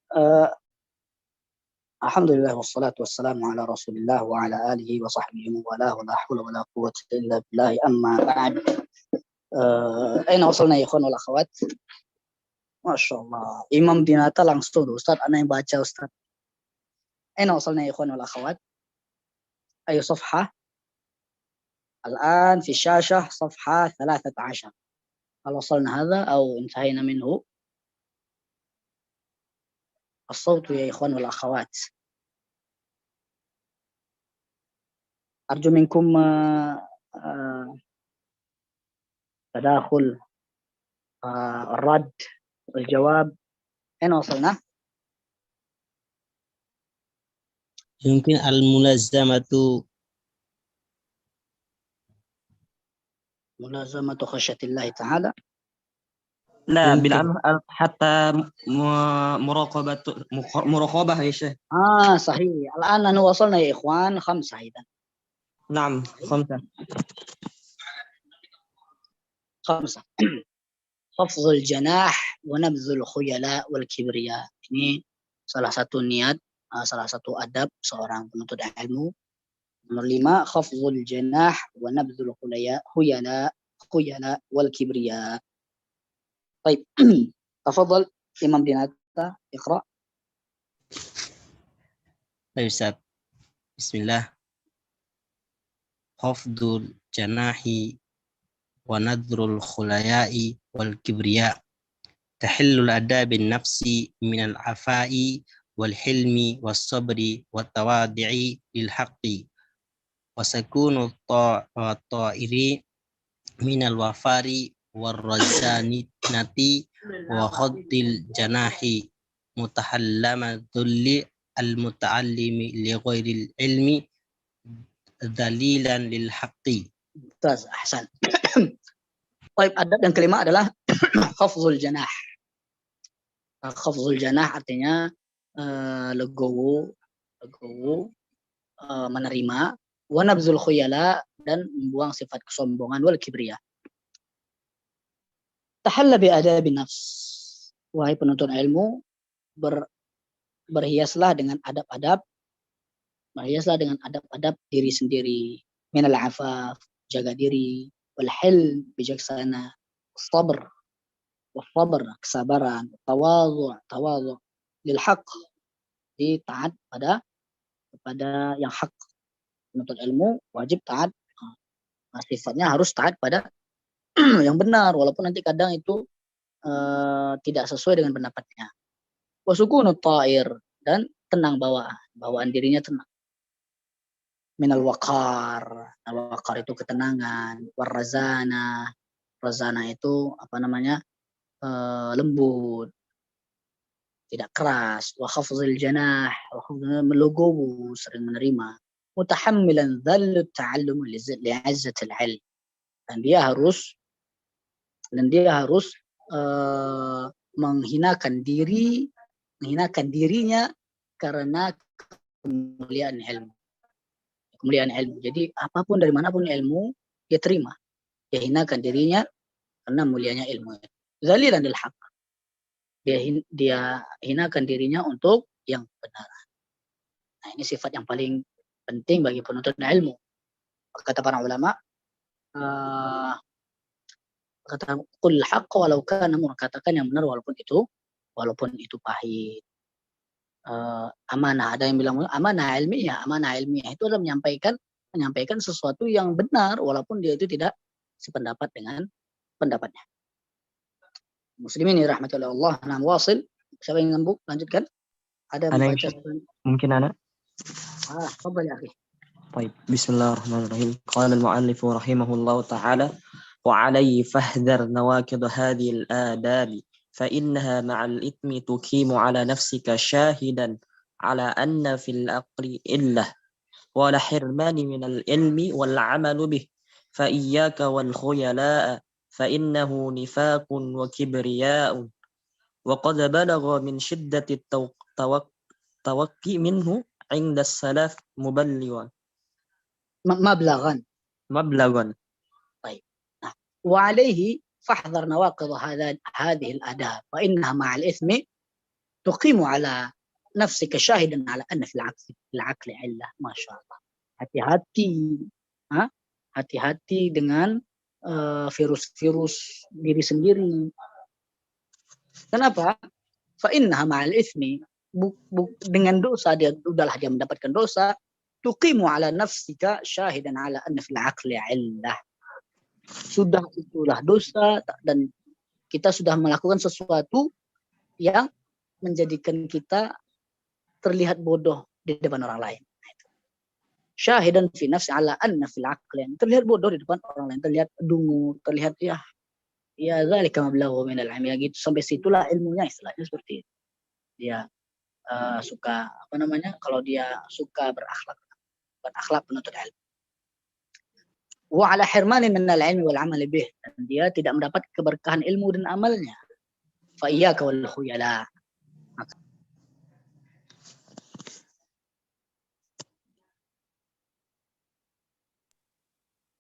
Uh, Alhamdulillah wassalatu wassalamu ala Rasulillah wa ala alihi wa sahbihi wa la hawla wa la quwwata illa billah amma ba'd. Aina wasalna ya ikhwan wal akhawat? Masya Allah. Imam dinata langsung Ustaz, ana yang baca Ustaz. Aina wasalna ya ikhwan wal akhawat? Ayo safhah. الآن في الشاشة صفحة 13. هل وصلنا هذا أو انتهينا منه؟ الصوت يا إخوان والأخوات. أرجو منكم تداخل الرد والجواب. أين وصلنا؟ يمكن ملازمة خشية الله تعالى. لا بالعمل حتى مراقبة يا شيخ. صحيح. الآن وصلنا يا إخوان 5 إذا. نعم 5. 5. خفض الجناح ونبذ الخيلاء والكبرياء. Ini salah satu niat, salah satu adab seorang penuntut ilmu. Nomor 5, khafdhul janah wa nabdhul khuyala wal kibriya. طيب تفضل إمام ديناتا اقرأ. طيب أستاذ. بسم الله. خفض الجناح ونذر الخلياء والكبرياء تحل الأداب النفس من العفاء والحلم والصبر والتواضع للحق وسكون الطائر من الوفار والرزانة وخض الجناح متحلم الذل المتعلم لغير العلم دليلا للحق. ممتاز أحسن. طيب adab yang kelima adalah khafdhul janah. Khafdhul janah artinya legowo, menerima, wa nabzul khuyala, dan membuang sifat kesombongan, wal kibriya. Tahalla bi adabin nafs. Wahai penuntut ilmu, berhiaslah dengan adab-adab, diri sendiri. Minal afaf, jaga diri, wal hilm, bijaksana, sabr, kesabaran, tawadhu, lil haq, taat kepada yang hak. Penuntut ilmu wajib taat, sifatnya harus taat pada yang benar, walaupun nanti kadang itu tidak sesuai dengan pendapatnya. Wa sukunut ta'ir, dan tenang bawaan dirinya tenang. Minal waqar, al-waqar itu ketenangan, warrazana, razana itu lembut, tidak keras. Wa khafzil janah, melogowo, sering menerima. Mutahammilan dhall ta'allum li'izzatil ilm, dan dia harus menghinakan dirinya karena kemuliaan ilmu. Jadi apapun dari manapun ilmu dia terima, dia hinakan dirinya karena mulianya ilmu. Dzalilan lil haq, dia hinakan dirinya untuk yang benar. Nah, ini sifat yang paling penting bagi penuntut ilmu. Kata para ulama, kata qul haqq walau kana mur, katakan yang benar walaupun itu pahit. Amanah, ada yang bilang amanah ilmiah itu adalah menyampaikan sesuatu yang benar walaupun dia itu tidak sependapat dengan pendapatnya. Muslimin rahmatullah Allah. Nah, wasil, siapa yang ngambuk? Lanjutkan. Ada yang membaca? Mungkin ana. Tafadhal ya akhi. طيب بسم الله الرحمن الرحيم. قال المؤلف رحمه الله تعالى: وعليه فاحذر نواقض هذه الآداب فإنها مع الإثم تقيم على نفسك شاهدا على أن في العقل إلا ولا حرمان من العلم والعمل به فإياك والخيلاء فإنه نفاق وكبرياء وقد بلغ من شدة التوقي منه عند السلف مبلغا. طيب. وعليه فاحذر نواقض هذه الآداب فإنها مع الإثم tuqimu ala nafsika syahidan ala anna fil aqli illah. Masya Allah. Hati-hati. Hati-hati dengan virus-virus diri sendiri. Kenapa? Fa innaha ma'al itsmi, dengan dosa dia mendapatkan dosa. Tuqimu ala nafsika syahidan ala anna fil aqli illah. Sudah itulah dosa, dan kita sudah melakukan sesuatu yang menjadikan kita terlihat bodoh di depan orang lain. Syahidan fi nafsi ala anna fil aqli, terlihat bodoh di depan orang lain, terlihat dungu, terlihat ya zalika mablaghu min al-ilm, gitu. Sampai situlah ilmunya, istilahnya seperti itu. Dia suka kalau dia suka berakhlak penuntut ilmu. Wa ala hirmanin min al-ilmi wal amali bih, dan dia tidak mendapat keberkahan ilmu dan amalnya. Fa iyyaka wal khuyala.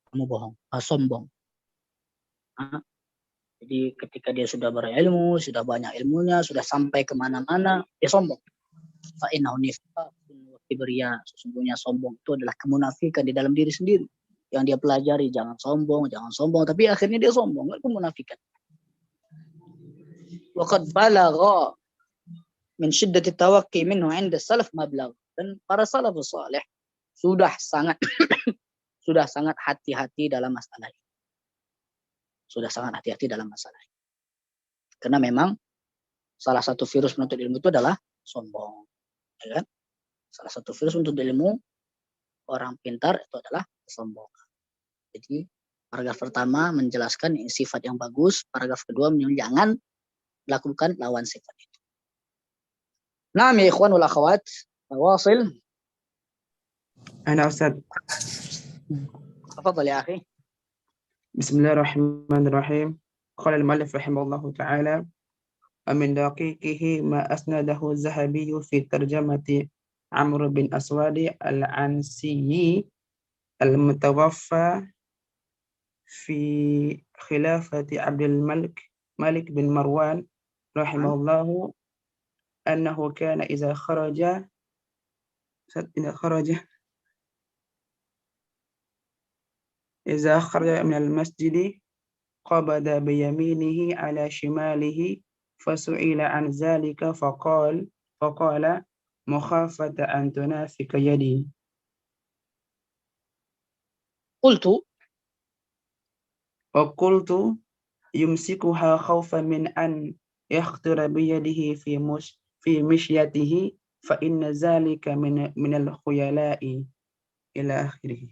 Kamu bohong, sombong. Jadi ketika dia sudah berilmu, sudah banyak ilmunya, sudah sampai kemana-mana, dia sombong. Fa innahu nifaqun wa kibriya, sesungguhnya sombong itu adalah kemunafikan di dalam diri sendiri. Yang dia pelajari, jangan sombong, tapi akhirnya dia sombong, itu kemunafikan. Wa qad balagha min shiddati tawaqqi minhu 'inda salaf mablagh, dan para salafus salih sudah sangat hati-hati dalam masalah ini. Karena memang salah satu virus menuntut ilmu itu adalah sombong. Ya kan? Salah satu virus menuntut ilmu orang pintar itu adalah kesombongan. Jadi paragraf pertama menjelaskan sifat yang bagus, paragraf kedua jangan lakukan lawan sifat itu. Naam ya ikhwan wal akhwat, wasil. Ana Ustaz. Tafadhal ya akhi. Bismillahirrahmanirrahim. Qala al-mu'allif rahimahullahu ta'ala, min daqiqihi ma asnadahu az-Zahabi fi tarjamati Amr bin Aswad al-Ansi al-mutawaffa fi khilafati Abdul Malik bin Marwan rahimahullahu annahu kana idza kharaja من المسجد قبض بيمينه على شماله فسئل عن ذلك فقال مخافة أن تنافق يدي. وقلت يمسكها خوفا من أن يخطر بيده في مشيته فإن ذلك من الخيلاء إلى آخره.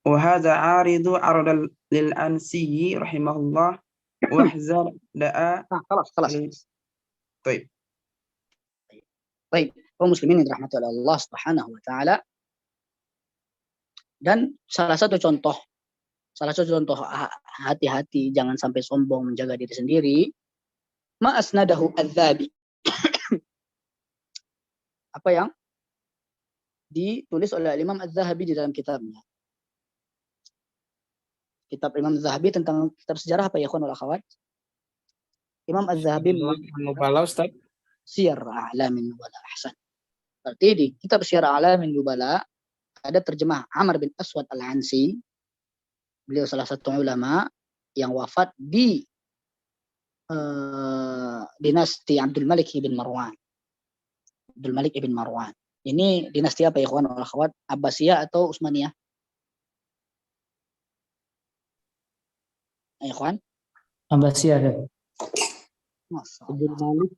وهذا عارض للأنسي رحمه الله واحذر دعاء. خلاص. طيب kaum muslimin yang dirahmati oleh Allah Subhanahu wa taala. Dan salah satu contoh hati-hati jangan sampai sombong, menjaga diri sendiri. Ma asnadahu adz-Dzahabi. Apa yang ditulis oleh Imam Az-Zahabi di dalam kitabnya. Kitab Imam Az-Zahabi tentang kitab sejarah apa ya ikhwan wal akhwat? Imam Az-Zahabi Nubala Ustaz. Siyar A'lamin Nubala. Ahsan. Berarti di kitab Siyar A'lamin Nubala ada terjemah Amr bin Aswad Al-Ansi. Beliau salah satu ulama yang wafat di dinasti Abdul Malik ibn Marwan. Ini dinasti apa ya ikhwan wal akhwat? Abbasiyah atau Utsmaniyah? Ya ikhwan? Abbasiyah kan? Abdul Malik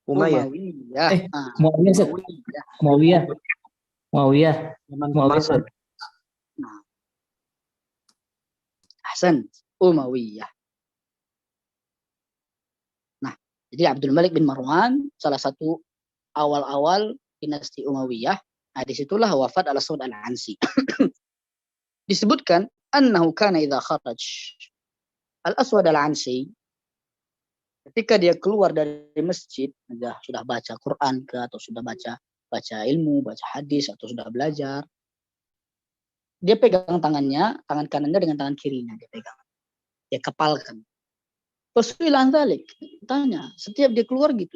Umayyah. Muawiyah. Ahsan, Umayyah. Jadi Abdul Malik bin Marwan salah satu awal-awal dinasti Umayyah. Nah, disitulah wafat Al-Aswad Al-Ansi. Disebutkan annahu kana idza kharaj. Al-Aswad Al-Ansi ketika dia keluar dari masjid, sudah baca Quran atau sudah baca ilmu, baca hadis atau sudah belajar, dia pegang tangan kanannya dengan tangan kirinya dia pegang. dia kepalkan. Fasu'ilan dzalik, tanya, setiap dia keluar gitu,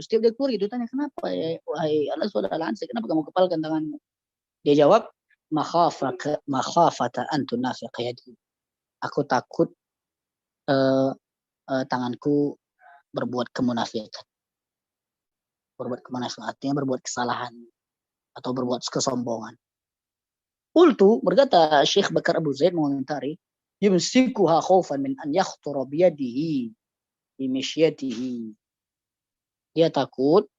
tanya, kenapa ya wahai Allah Subhanahu kenapa kamu kepalkan tanganmu? Dia jawab, makhafata an tunafiqa yadi. Aku takut tanganku berbuat kemunafikan. Berbuat kemunafikan artinya berbuat kesalahan atau berbuat kesombongan. Qultu, berkata Syekh Bakar Abu Zaid mengomentari, yumsikuha khaufan min an yakhtura biyadihi bimishyatihi. Dia takut,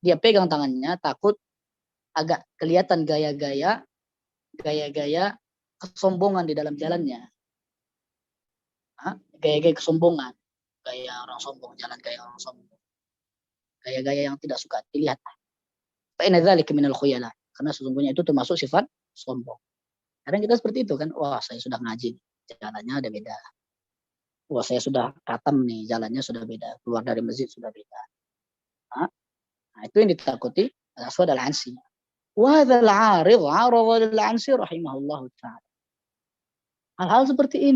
dia pegang tangannya, takut agak kelihatan gaya-gaya kesombongan di dalam jalannya. Gaya-gaya kesombongan, gaya orang sombong, jalan gaya orang sombong, gaya-gaya yang tidak suka dilihat. Fa inna dzalika minal khuyala, karena sesungguhnya itu termasuk sifat sombong. Kadang kita seperti itu kan, wah saya sudah ngaji, jalannya ada beda. Wah saya sudah khatam nih, jalannya sudah beda, keluar dari masjid sudah beda. Nah, itu yang ditakuti Al-Aswad Al-Ansi. Wa hadzal 'arid 'arada Al-Ansi rahimahullahu ta'ala. Hal-hal seperti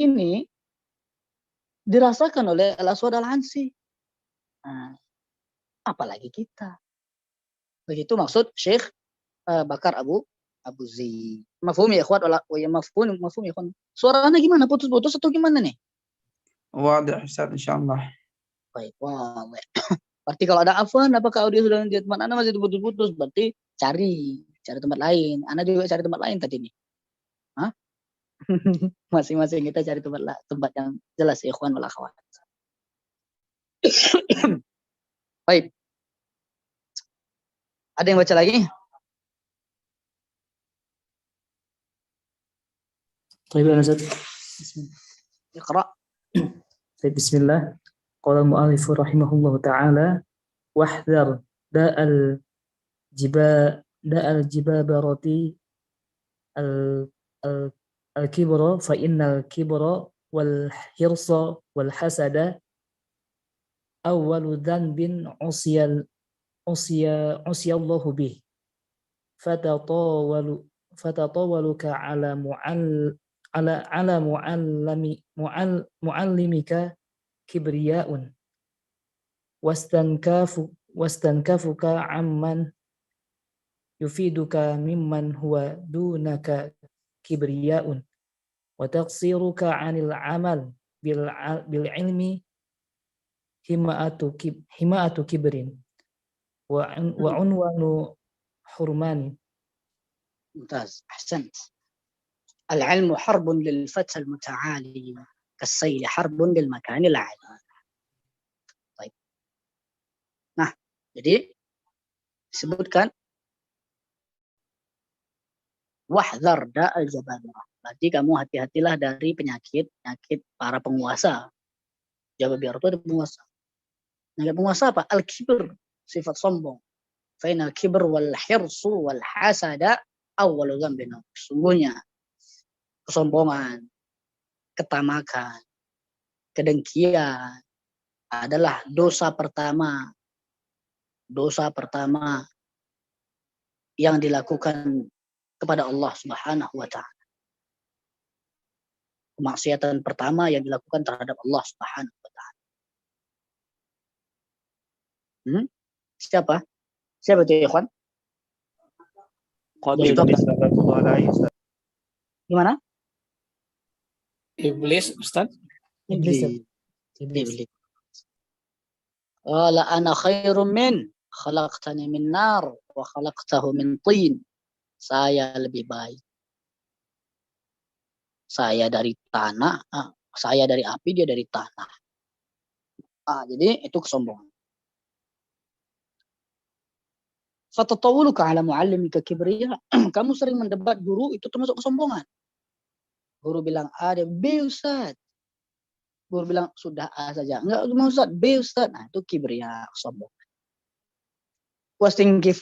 ini dirasakan oleh Al-Aswad Al-Ansi. Nah, apalagi kita. Begitu maksud Syekh Bakar Abu Zaid. Mafhum ya ikhwan, mafhum ya ikhwan. Suaranya gimana? Putus-putus atau gimana nih? Wadah Ustaz, insyaallah. Baik, wah. Berarti kalau ada afwan, apakah audio sudah di tempat Anda masih putus-putus, berarti cari tempat lain. Anda juga cari tempat lain tadi nih. Hah? Masing-masing kita cari tempat yang jelas ya ikhwan wal akhwat. Baik. Ada yang baca lagi? طيب يا نزل. Iqra. طيب بسم الله. قال المؤلف رحمه الله تعالى: واحذر داء الجبابرة الكبر فإن الكبر والحرص والحسد أول ذنب عصي الله به فتطاولك على معلمك كبرياء واستنكافك عمن يفيدك ممن هو دونك كبرياء وتقصيرك عن العمل بالعلم هماءة كبر وعنوان حرمان. ممتاز، أحسنت. العلم حرب للفتى المتعالي كالسيل حرب للمكان العالي. Baik. Nah, jadi disebutkan wahdhar da'al jababirah. Berarti kamu hati-hatilah dari penyakit para penguasa. Jababirah itu ada penguasa. Penyakit penguasa apa? Al-kibr, sifat sombong. Fainal kibr wal hirsu wal hasada awwalu dzambin. Sungguhnya kesombongan, ketamakan, kedengkian adalah dosa pertama yang dilakukan kepada Allah Subhanahu wa ta'ala. Kemaksiatan pertama yang dilakukan terhadap Allah Subhanahu wa ta'ala. Siapa itu ikhwan? Gimana? Iblis, Ustaz. Iblis. Qala ana khairum min khalaqtani min nar wa khalaqtahu min tin. Saya lebih baik. Saya dari tanah, saya dari api, dia dari tanah. Jadi itu kesombongan. Fatatawuluka ala muallimika kibriya. Kamu sering mendebat guru, itu termasuk kesombongan. Guru bilang A, dia B Ustaz. Guru bilang sudah A saja. Enggak mau Ustaz, B Ustaz. Nah, itu kibriya, kesombongan.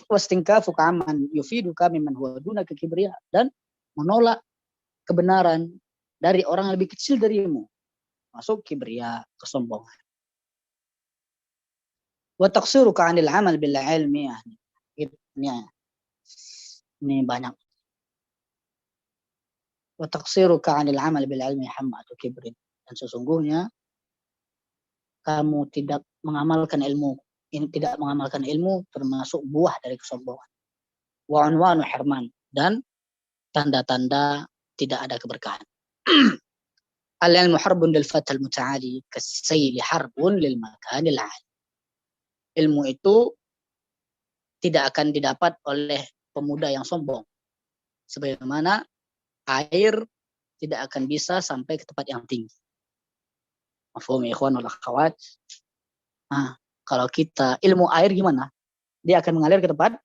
Wastingkafuka aman yufiduka mimman huwa dunaka kibriya. Dan menolak kebenaran dari orang yang lebih kecil darimu. Masuk kibriya, kesombongan. Wa taqsiruka 'anil 'amal bil 'ilmi. Ini banyak. wa taqsiruka 'anil 'amal bil 'ilmi hammatu kibrin. Dan sesungguhnya kamu tidak mengamalkan ilmu. Ini tidak mengamalkan ilmu termasuk buah dari kesombongan. Wa unwanu hirman, dan tanda-tanda tidak ada keberkahan. Al-ilmu harbun lil fatal muta'ali kasayli harbun lil makanil 'ali. Ilmu itu tidak akan didapat oleh pemuda yang sombong. Sebagaimana air tidak akan bisa sampai ke tempat yang tinggi. Mafhum ya ikhwan wal akhwat? Nah, kalau kita ilmu air gimana? Dia akan mengalir ke tempat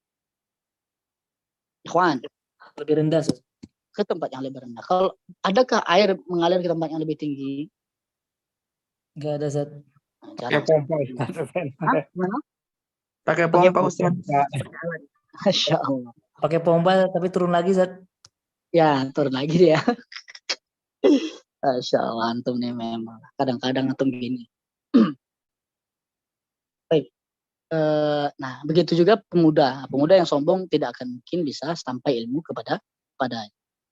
ikhwan, Lebih rendah, Ustaz. ke tempat yang lebih rendah. Kalau adakah air mengalir ke tempat yang lebih tinggi? Enggak ada, Ustaz. Pakai Jarang. pompa Ustaz. Hah? Gimana? Pakai pompa Ustaz. Masya Allah. Pakai pompa tapi turun lagi, Ustaz. Ya, turun lagi dia. Masya Allah, antum nih memang. Kadang-kadang antum gini. Baik. Nah, begitu juga pemuda. Pemuda yang sombong tidak akan mungkin bisa sampai ilmu kepada.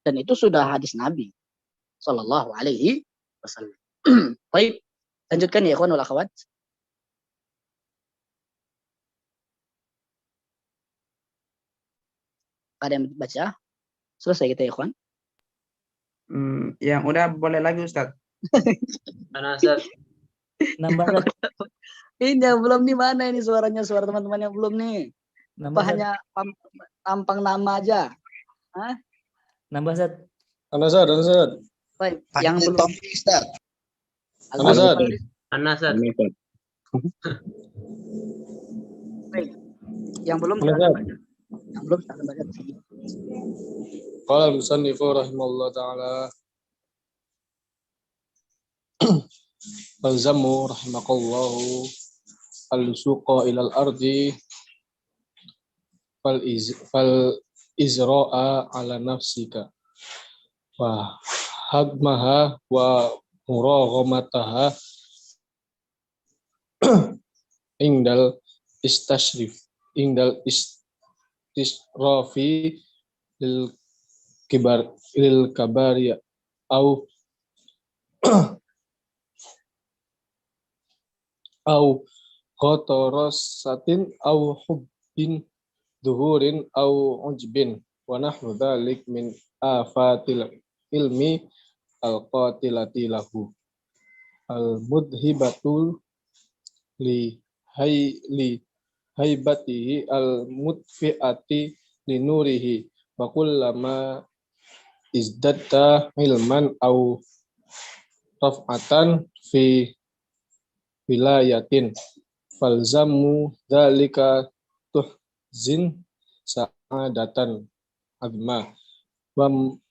Dan itu sudah hadis Nabi Sallallahu Alaihi Wasallam. Baik, lanjutkan ya ikhwan wal akhwat. Ada yang baca? Selesai kita ya ikhwan. Yang udah boleh lagi Ustaz. Mana Ustaz? Nambah, Ustaz. Ini yang belum di mana ini suaranya, suara teman-teman yang belum nih. Nambah, Apa Ustaz. hanya tampang nama aja? Nambah, Ustaz. Ustaz. Baik, yang belum. Ustaz. Ustaz. Ustaz. Baik, yang belum Ustaz. silakan baca. Yang belum silakan baca di sini. Qala al-musannifu rahimahullah ta'ala Alzamu rahimakallahu al-suqa ilal ardi fal izra'a ala nafsika wa hadmaha wa muraghamataha indal istisrafi lil kabari au qatarasatin au hubbin duhurin au ujbin wa nahwu dzalik min afatil ilmi al-qatilati lahu al-mudhibatul li haibatihi al-mutfi'ati li nurihi wa kullama izdatta ilman au raf'atan fi wilayatin falzamu dzalika tuhzin sa'adatan azma wa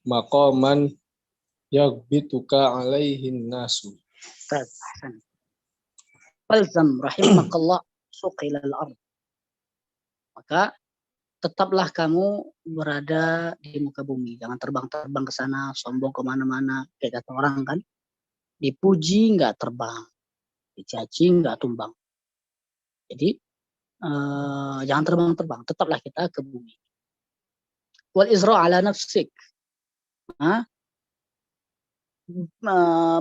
maqaman yaghbituka alaihin nasu. Falzam rahimakallah suqilal ard. Maka tetaplah kamu berada di muka bumi. Jangan terbang-terbang ke sana, sombong kemana-mana. Kayak kata orang kan, dipuji nggak terbang, dicaci nggak tumbang. Jadi jangan terbang-terbang, tetaplah kita ke bumi. Wal izra ala nafsik.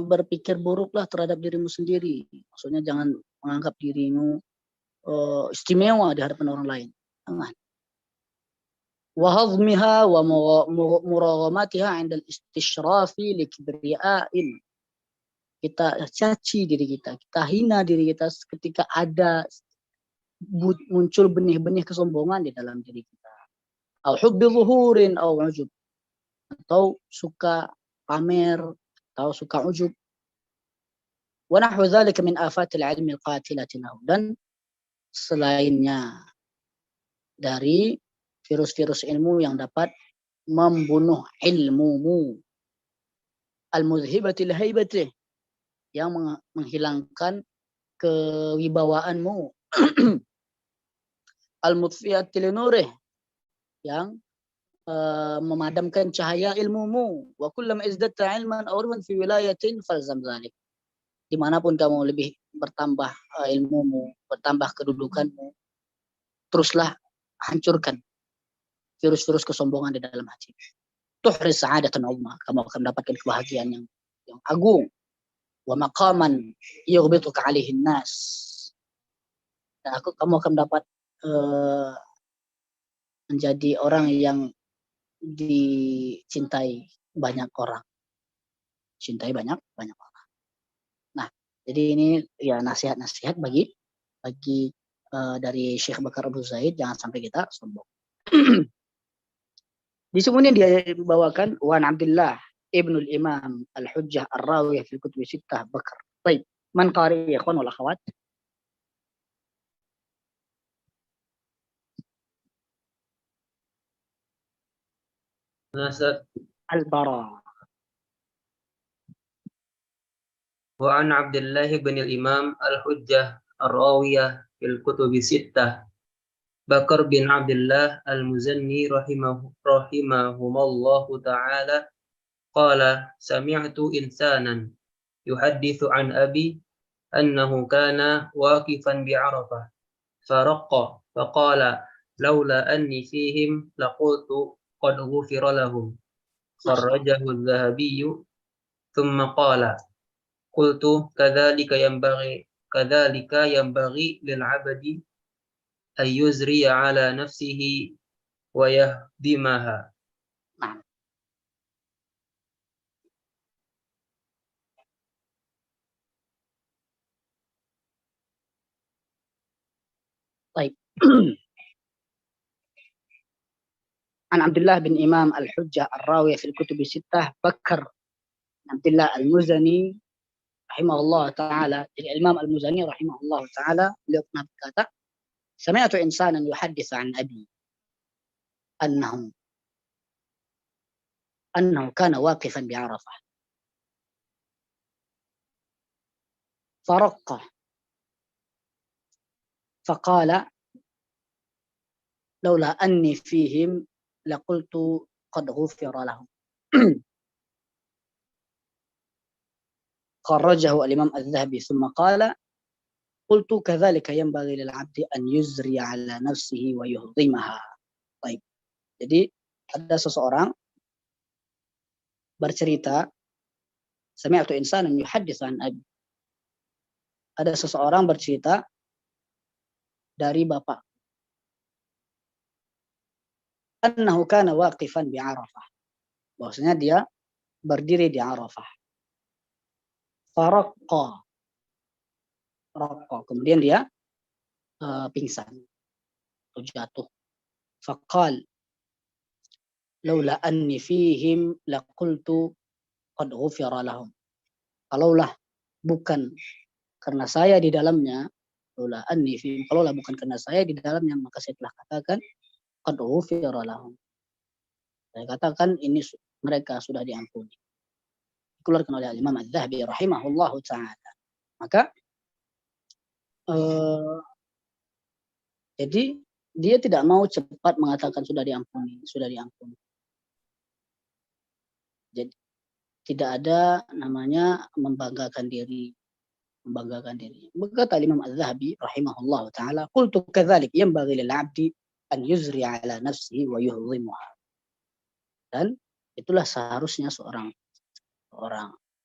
Berpikir buruklah terhadap dirimu sendiri. Maksudnya jangan menganggap dirimu istimewa di hadapan orang lain. Jangan. Wa hadmiha wa muraghamatiha 'inda al-istishrafi li kibriya'in. Kita caci diri kita, kita hina diri kita ketika ada muncul benih-benih kesombongan di dalam diri kita. Au hubbi zuhurin au ujub. Atau suka pamer atau suka ujub. Wa nahwu dzalika min afatil ilmi al-qatilati lahu. Dan selainnya dari virus-virus ilmu yang dapat membunuh ilmumu. Al-mudhibatil haibatih, yang menghilangkan kewibawaanmu. Al-mutfi'atil nurih, yang memadamkan cahaya ilmumu. Wa kullama izdatta ilman aw urwan fi wilayatin falzam dzalik. Dimanapun kamu lebih bertambah ilmumu, bertambah kedudukanmu, teruslah hancurkan virus-virus kesombongan di dalam hati. tuhris sa'adatan umma, kamu akan mendapatkan kebahagiaan yang agung. Wa maqaman yughbituka 'alaihin nas. Dan kamu akan mendapat menjadi orang yang dicintai banyak orang. Cintai banyak orang. Nah, jadi ini ya nasihat-nasihat bagi dari Syekh Bakar Abu Zaid, jangan sampai kita sombong. Di kemudian dia dibawakan Wan Abdullah Ibnul Imam Al-Hujjah Ar-Rawiyah fil Kutub Sittah Bakar. Baik, man qari ya ikhwan wal akhwat? Nasad Al-Bara. wa an Abdullah bin al-Imam al-Hujjah ar-Rawiyah fil Kutub Sittah Bakar bin Abdullah al-Muzanni rahimahumallahu ta'ala qala sami'tu insanan yuhaddithu an abi annahu kana waqifan bi'Arafah faraqqa faqala laula anni fihim laqultu qad ghufira lahum kharrajahu adh-Dhahabi thumma qala qultu kadzalika yanbaghi lil 'abdi ay yuzri 'ala nafsihi wa yahdimaha. Baik. An Abdullah bin Imam Al-Hujjah Ar-Rawiyah fil Kutub Sittah Bakar Abdullah Al-Muzani rahimahullah ta'ala. Jadi Imam Al-Muzani rahimahullah ta'ala beliau pernah berkata, sami'tu insanan yuhadditsu an abi annahu kana waqifan bi'Arafah faraqqa faqala laula anni fihim laqultu qad ghufira lahum. Kharrajahu al-Imam Adz-Dzahabi thumma qala qultu kadzalika yanbaghi lil 'abdi an yuzri 'ala nafsihi wa yuhdimaha. Baik. Jadi ada seseorang bercerita, sami'tu insanan yuhadditsu an abi. Ada seseorang bercerita dari bapak. Annahu kana waqifan bi Arafah. Bahwasanya dia berdiri di Arafah. Faraqqa. Kemudian dia pingsan atau jatuh. Faqal laula anni fihim laqultu qad ghufira lahum. Kalaulah bukan karena saya di dalamnya, laula anni fihim, kalaulah bukan karena saya di dalamnya, maka saya telah katakan qad ghufira lahum. Saya katakan ini mereka sudah diampuni. Dikeluarkan oleh Imam Adz-Dzahabi rahimahullahu ta'ala. Maka jadi dia tidak mau cepat mengatakan sudah diampuni. Jadi tidak ada namanya membanggakan diri. Berkata Imam Adz-Dzahabi rahimahullahu ta'ala, qultu kadzalik yanbaghi lil 'abdi an yuzri 'ala nafsihi wa yuhdimuha. Dan itulah seharusnya seorang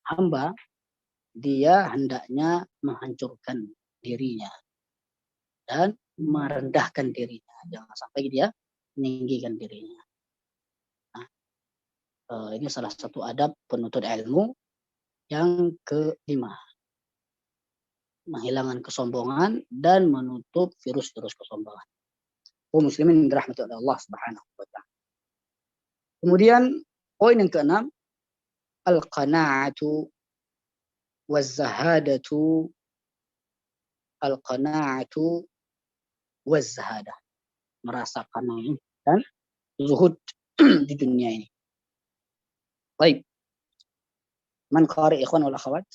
hamba, dia hendaknya menghancurkan dirinya dan merendahkan dirinya, jangan sampai dia meninggikan dirinya. Nah, ini salah satu adab penuntut ilmu yang kelima, menghilangkan kesombongan dan menutup virus-virus kesombongan. Muslimin dirahmati oleh Allah Subhanahu wa ta'ala. Kemudian poin yang keenam, al-qana'atu waz-zahadatu. Al-qana'atu waz-zahadah, merasa qanaah dan zuhud di dunia ini. Baik. Man qari ikhwan wal akhwat?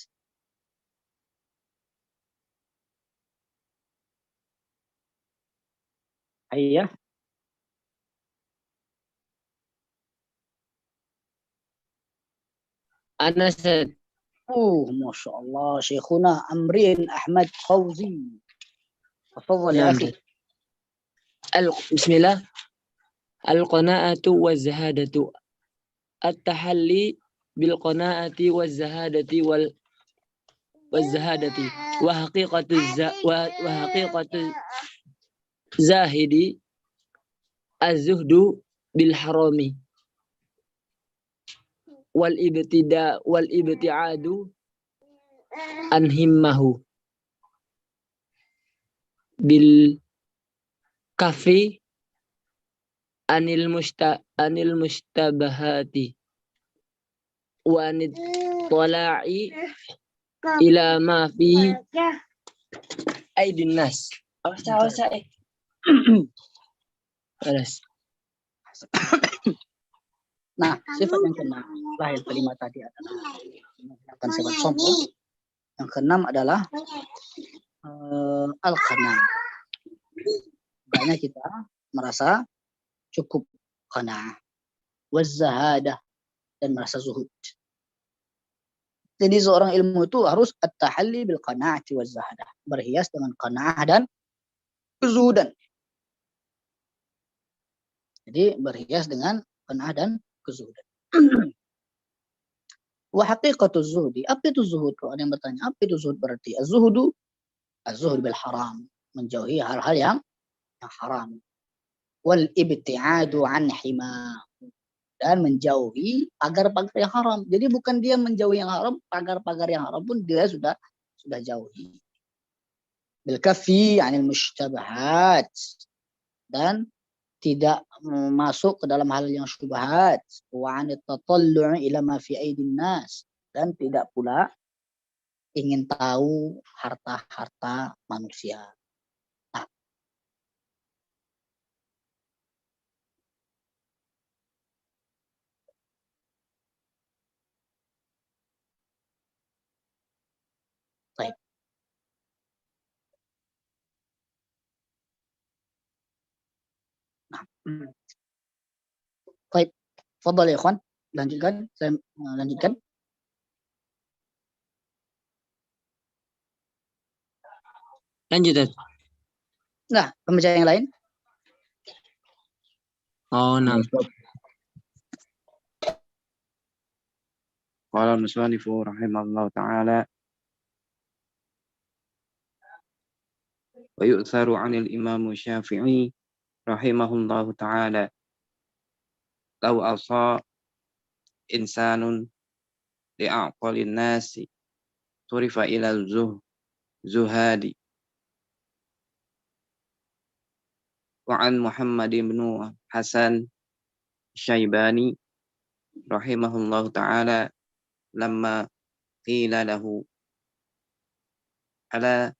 Ayah. Anas. Masya Allah, Syekhuna Amrin Ahmad Fauzi. Tafadhal ya akhi. Bismillah. Al-qana'atu wa zahadatu. at-tahalli bil qanaati waz zahadati waz zahadati wa haqiqatu zahidi az-zuhdu bil harami wal ibtiadu an himmahu bil kafi anil mustabahati wa anit tala'i ila ma fi aidin nas. Awas. Nah, sifat yang keenam setelah yang kelima tadi adalah menggunakan sifat sombong. Yang keenam adalah al-qana. Makanya kita merasa cukup qanaah, waz-zahadah, dan merasa zuhud. Jadi seorang ilmu itu harus at-tahalli bil qanaati waz-zahadah, berhias dengan qanaah dan kezuhudan. Jadi berhias dengan qanaah dan kezuhudan. Wa haqiqatu zuhdi, apa itu zuhud? Kalau ada yang bertanya, apa itu zuhud berarti? Az-zuhdu bil haram, menjauhi hal-hal yang haram. Wal ibtiadu an hima, dan menjauhi pagar-pagar yang haram. Jadi bukan dia menjauhi yang haram, pagar-pagar yang haram pun dia sudah jauhi. Bil kafi anil mushtabahat, dan tidak masuk ke dalam hal yang syubhat. Wa anit tatallu' ila ma fi aidin nas, dan tidak pula ingin tahu harta-harta manusia. Baik. Baik. Fadhal ya ikhwan, lanjutkan. Saya lanjutkan. Lanjut. Nah, pembaca yang lain. Nah. Qala al-musannifu rahimahullah ta'ala wa yu'tharu 'anil Imam Syafi'i rahimahullah ta'ala law asa insanun li'aqalin nasi turifa ila zuhadi wa 'an Muhammad bin Hasan Syaibani rahimahullah ta'ala lamma qila lahu ala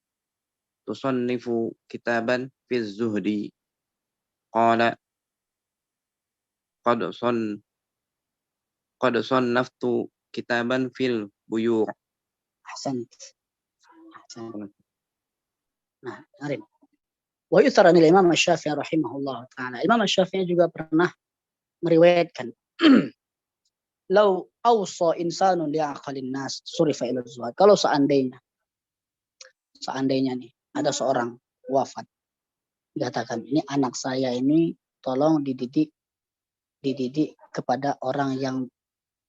tusannifu kitaban fi zuhdi qala qad sannaftu kitaban fil buyu'. Ahsan. Nah, dengarin. Wa yuthar anil Imam Syafi'i rahimahullah ta'ala. Imam Syafi'i juga pernah meriwayatkan lau awsa insanun li'aqalin nas surifa ila zuhad. Kalau seandainya nih ada seorang wafat, dikatakan ini anak saya ini tolong dididik kepada orang yang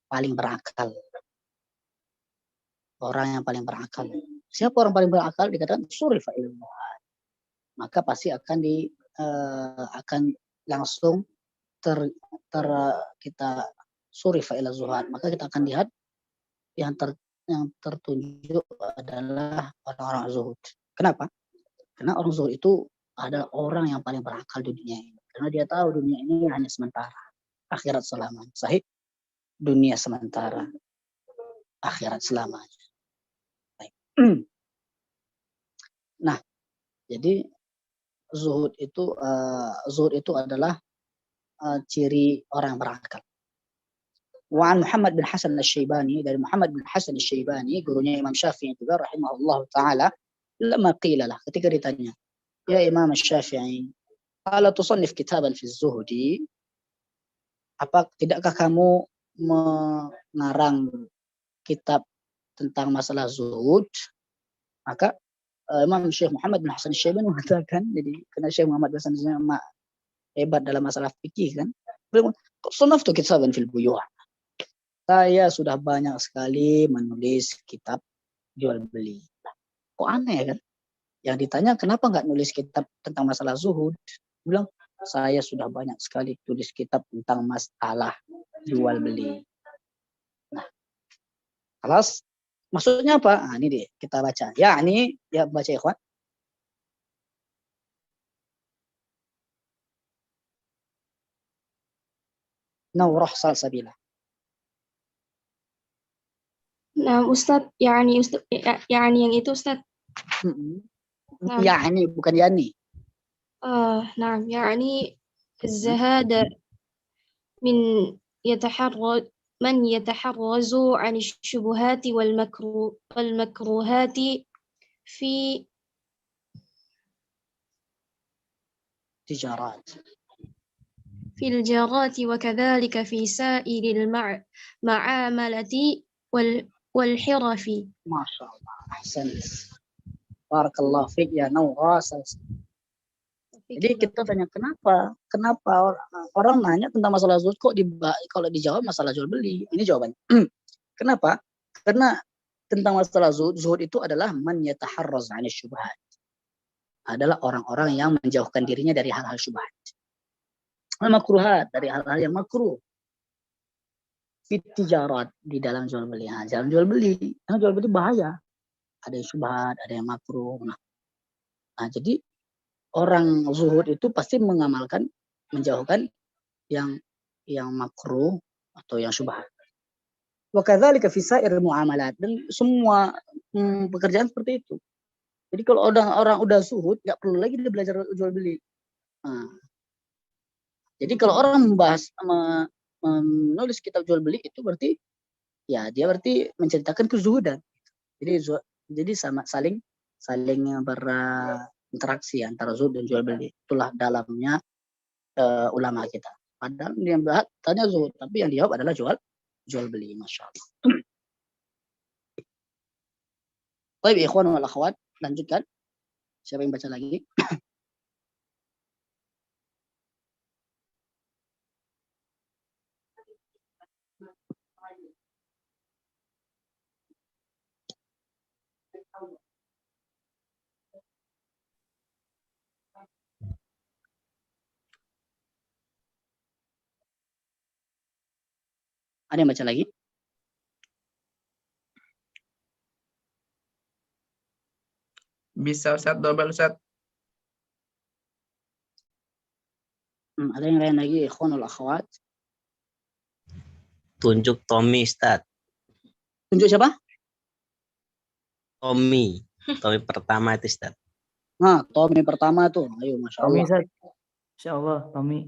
paling berakal. Orang yang paling berakal. Siapa orang paling berakal? Dikatakan surifa ila zuhad. Maka pasti akan langsung kita surifa ila zuhad, maka kita akan lihat yang tertunjuk adalah orang-orang zuhud. Kenapa? Karena orang zuhud itu adalah orang yang paling berakal di dunia ini. Karena dia tahu dunia ini hanya sementara, akhirat selamanya. Sahih, dunia sementara, akhirat selamanya. Baik. Nah, jadi zuhud itu adalah ciri orang berakal. Wa an Muhammad bin Hasan Asy-Syaibani, dari Muhammad bin Hasan Asy-Syaibani, gurunya Imam Syafi'i juga rahimahullah taala, lama qila lah, ketika ditanya, ya Imam Syafi'i, ala tusannif kitaban fi zuhdi, tidakkah kamu mengarang kitab tentang masalah zuhud? Maka Imam Syekh Muhammad bin Hasan Asy-Syaibani mengatakan, jadi karena Syekh Muhammad bin Hasan Asy-Syaibani hebat dalam masalah fikih kan, beliau sannaftu kitaban fil buyu', Saya sudah banyak sekali menulis kitab jual beli. Kok aneh ya kan? Yang ditanya kenapa nggak nulis kitab tentang masalah zuhud? Dia bilang saya sudah banyak sekali tulis kitab tentang masalah jual beli. Nah, kelas maksudnya apa? Nah, ini deh kita baca. Ya, ini ya baca ikhwan. Naurah salsabila. Nah, Ustadz, yani yang itu Ustadz. نعم. Yani bukan yani. نعم يعني الزهادة من من يتحرز عن الشبهات والمكروهات في تجارات في الجارات وكذلك في سائر المعاملة والحرف. ما شاء الله أحسنت Barakallahu fiik ya Naura. Jadi kita tanya kenapa orang nanya tentang masalah zuhud kok kalau dijawab masalah jual beli. Ini jawabannya. Kenapa? Karena tentang masalah zuhud itu adalah man yataharraz 'anil syubhat. Adalah orang-orang yang menjauhkan dirinya dari hal-hal syubhat. Makruhat, dari hal-hal yang makruh. Fit tijarat, di dalam jual beli. Nah, dalam jual beli, karena jual beli bahaya. Ada yang syubhat, ada yang makruh. Nah, jadi orang zuhud itu pasti menjauhkan yang makruh atau yang syubhat. Wa kadzalika fi sa'ir muamalat, dan semua pekerjaan seperti itu. Jadi kalau orang udah zuhud, nggak perlu lagi dia belajar jual beli. Nah, jadi kalau orang menulis kitab jual beli itu berarti ya dia berarti menceritakan kezuhudan. Jadi sama saling berinteraksi antara zuhud dan jual beli. Itulah dalamnya ulama kita. Padahal yang tanya zuhud, tapi yang dijawab adalah jual beli. Masya Allah. Baik, ikhwan wal akhwat, lanjutkan. Siapa yang baca lagi? Ada yang baca lagi? Bisa Ustaz, double Ustaz. Ada yang lain lagi, ikhwanul akhwat? Tunjuk Tommy, Ustaz. Tunjuk siapa? Tommy pertama itu, Ustaz. Nah, Tommy pertama tuh. Ayo, Masya Allah. Tommy, Ustaz. Insya Allah, Tommy.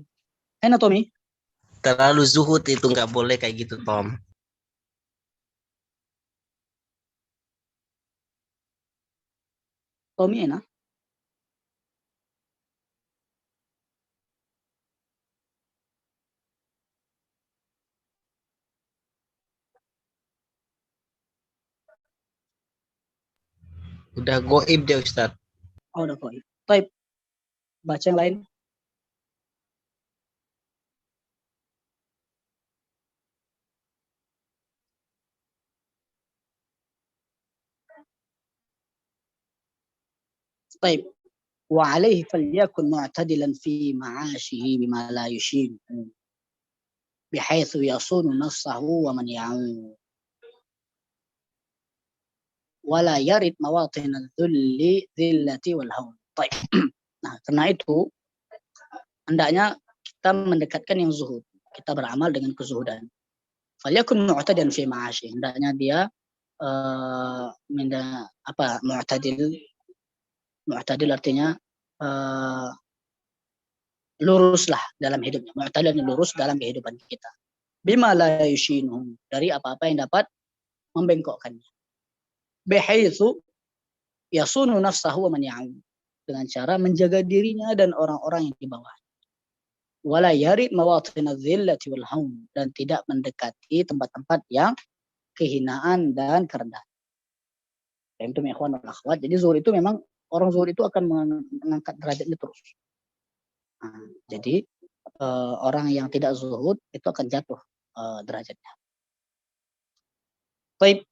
Enak, Tommy. Terlalu zuhud itu nggak boleh kayak gitu, Tom. Tommy enak. Udah goib dia, Ustaz. Oh, udah goib. Baik. Baca yang lain. طيب وعليه فليكن معتدلا في معاشه بما لا يشين بحيث يصون نفسه ومن يعون ولا يرد مواطن الذلة والهون. طيب. Nah, karena itu hendaknya kita mendekatkan yang zuhud. Kita beramal dengan kezuhudan. Falyakun mu'tadilan fi ma'ashi. Hendaknya dia mu'tadil artinya luruslah dalam hidupnya. Mu'tadil lurus dalam kehidupan kita. Bima la yushinu, dari apa-apa yang dapat membengkokkannya. Bihaitsu yasunu nafsahu wa man ya'un, dengan cara menjaga dirinya dan orang-orang yang di bawah. Wala yarid mawatin adh-dhillati wal haun, dan tidak mendekati tempat-tempat yang kehinaan dan kerendahan. Itu ikhwan wal akhwat. Jadi zuhud itu memang orang zuhud itu akan mengangkat derajatnya terus. Nah, jadi orang yang tidak zuhud itu akan jatuh derajatnya. Baik.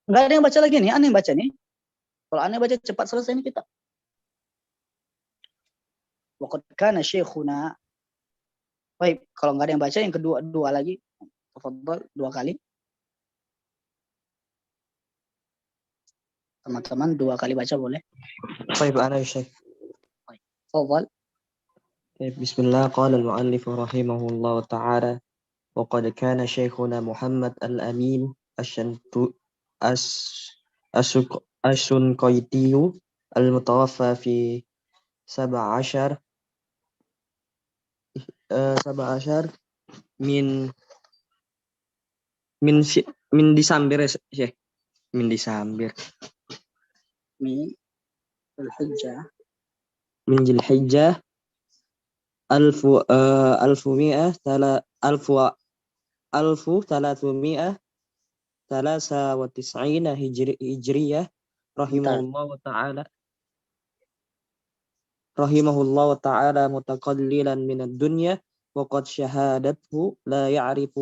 Nggak ada yang baca lagi nih, aneh yang baca nih. Kalau aneh baca cepat selesai nih kita. Waqad kana syekhuna. Baik, kalau nggak ada yang baca yang kedua dua lagi. Tafadhal, 2 kali. Teman-teman 2 kali baca boleh. طيب أنا يا شيخ. Tafadhal. بسم الله. قال المؤلف رحمه الله تعالى وقد كان شيخنا محمد الأمين الشنقيطي المتوفى في 17 من ديسمبر يا شيخ. من ديسمبر Min al-Hijjah. من ذي الحجة 1393 هجرية رحمه الله تعالى متقللا من الدنيا وقد شهادته لا يعرف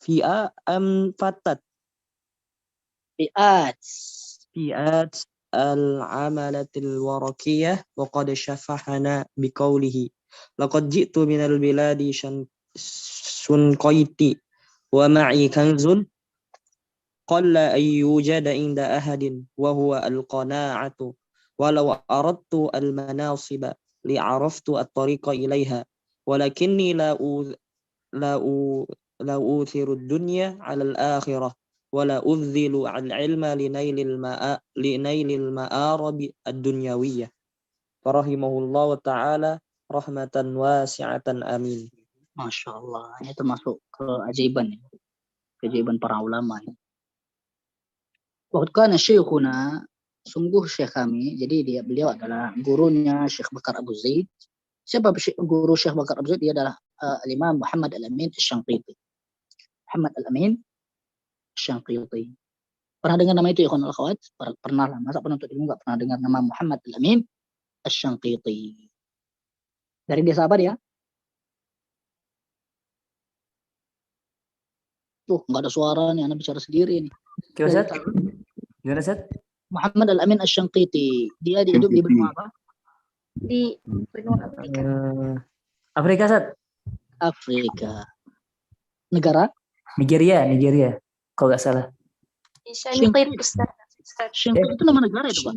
فئة أم فتت فئات العملة الورقية وقد شفحنا بقوله لقد جئت من البلاد شنقيطي ومعي كنز قل أن يوجد عند أحد وهو القناعة ولو أردت المناصب لعرفت الطريق إليها ولكني لا أوثر الدنيا على الآخرة ولا أذل العلم لنيل المآرب الدنيوية فرحمه الله تعالى رحمة واسعة آمين. Masya Allah, ini termasuk keajaiban, keajaiban para ulama. Waktu kana syekhuna, sungguh syekh kami, jadi beliau adalah gurunya Syekh Bakar Abu Zaid. Siapa guru Syekh Bakar Abu Zaid? Dia adalah Imam Muhammad Al-Amin Asy-Syanqiti. Muhammad Al-Amin Asy-Syanqiti. Pernah dengar nama itu ya kawan akhwat? Pernah lah, masa penuntut ilmu nggak pernah dengar nama Muhammad Al-Amin Asy-Syanqiti. Dari desa apa dia? Tuh, nggak ada suara nih, anak bicara sendiri nih. Gimana, Ustaz? Muhammad Al-Amin Asy-Syanqiti. Dia hidup di benua apa? Di benua Afrika. Afrika, Ustaz. Afrika. Negara? Nigeria. Kalau nggak salah. Syanqit, Ustaz. Syanqit itu nama negara itu, Pak?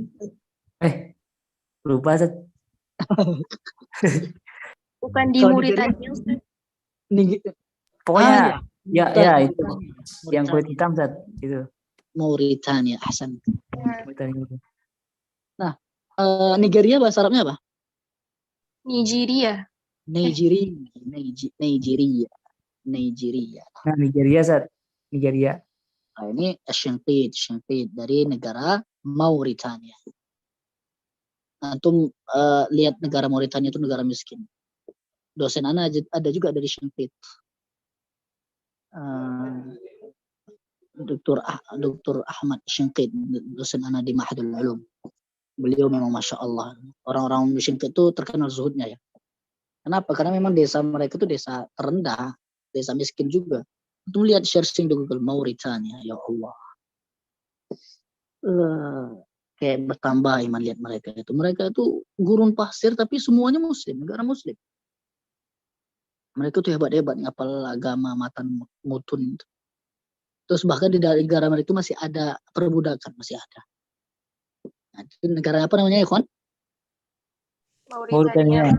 Lupa, Ustaz. Bukan di Kalau Mauritania, Ustaz. Pokoknya ya itu Mauritania. yang kulit hitam, Ustaz. Itu. Mauritania, ahsan. Mauritania. Nah, Nigeria bahasa Arabnya apa? Nigeria. Nigeria. Nah, Nigeria, Ustaz. Nigeria. Nah, ini Syanqit dari negara Mauritania. Antum lihat negara Mauritania itu negara miskin. Dosen ana ada juga dari Syanqit. Dr. Ahmad Syanqit, dosen ana di Mahadul Ulum. Beliau memang Masya Allah. Orang-orang Syanqit itu terkenal zuhudnya ya. Kenapa? Karena memang desa mereka itu desa terendah, desa miskin juga. Untuk lihat searching di Google Mauritania, ya Allah. Kayak bertambah iman lihat mereka itu. Mereka itu gurun pasir tapi semuanya muslim, negara muslim. Mereka tuh hebat-hebat ngapal agama matan mutun. Terus bahkan di negara mereka itu masih ada perbudakan, masih ada. Nah, itu negara apa namanya ya, Kon? Mauritania.